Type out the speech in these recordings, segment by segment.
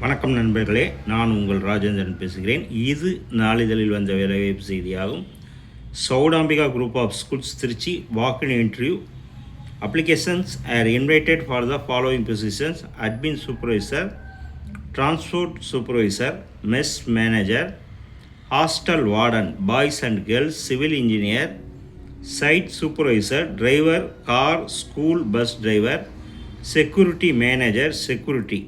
வணக்கம் நண்பர்களே, நான் உங்கள் ராஜேந்திரன் பேசுகிறேன். இது நாளிதழில் வந்த வேலைவாய்ப்பு செய்தியாகும். Sowdambika group of schools Trichy walk in interview applications are invited for the following positions: admin supervisor, transport supervisor, mess manager, hostel warden, boys and girls, civil engineer, site supervisor, driver, car, school bus driver, security manager, security.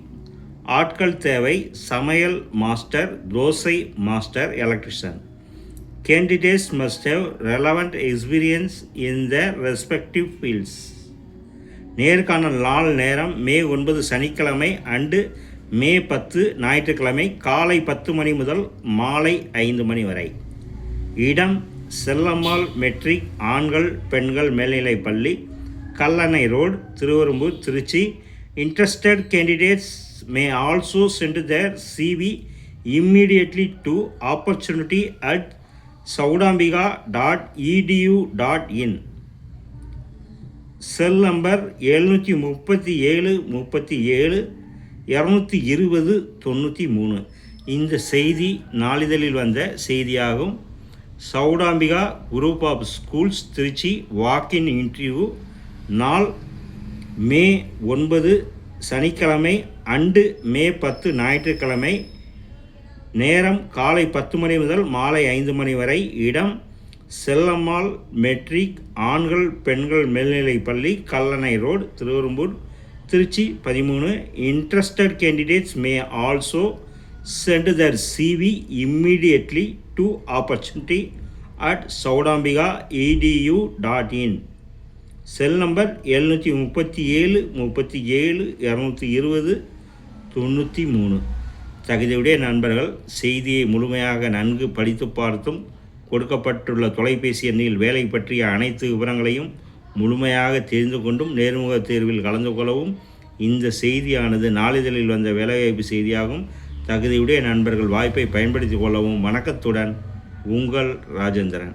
ஆட்கள் தேவை: சமையல் master, dosa master, electrician. Candidates must have relevant experience in their respective fields. நேர்காணல் நாள் நேரம்: மே 9 சனிக்கிழமை and மே 10 ஞாயிற்றுக்கிழமை காலை 10 மணி முதல் மாலை 5 மணி வரை. இடம்: செல்லம்மாள் மெட்ரிக் ஆண்கள் பெண்கள் மேல்நிலைப் பள்ளி, Kallanai road, Thiruverumbur, Trichy. Interested candidates may also send their CV immediately to opportunity@saudambika.edu.in. Cell number 737 37 220 93. இந்த செய்தி நாளிதழில் வந்த செய்தியாகும். Sowdambika group of schools Trichy walk in interview நாள் மே 9 சனிக்கிழமை அண்டு மே 10 ஞாயிற்றுக்கிழமை. நேரம் காலை 10 மணி முதல் மாலை 5 மணி வரை. இடம்: செல்லம்மாள் மெட்ரிக் ஆண்கள் பெண்கள் மேல்நிலைப் பள்ளி, Kallanai road, Thiruverumbur, Trichy 13. Interested candidates may also send their CV immediately to opportunity@saudambika.edu.in. Cell number 737 37 220 93. தகுதியுடைய நண்பர்கள் செய்தியை முழுமையாக நன்கு படித்து பார்த்தும் கொடுக்கப்பட்டுள்ள தொலைபேசி எண்ணில் வேலை பற்றிய அனைத்து விவரங்களையும் முழுமையாக தெரிந்து கொண்டும் நேர்முக தேர்வில் கலந்து கொள்ளவும். இந்த செய்தியானது நாளிதழில் வந்த வேலைவாய்ப்பு செய்தியாகும். தகுதியுடைய நண்பர்கள் வாய்ப்பை பயன்படுத்தி கொள்ளவும். வணக்கத்துடன் உங்கள் ராஜேந்திரன்.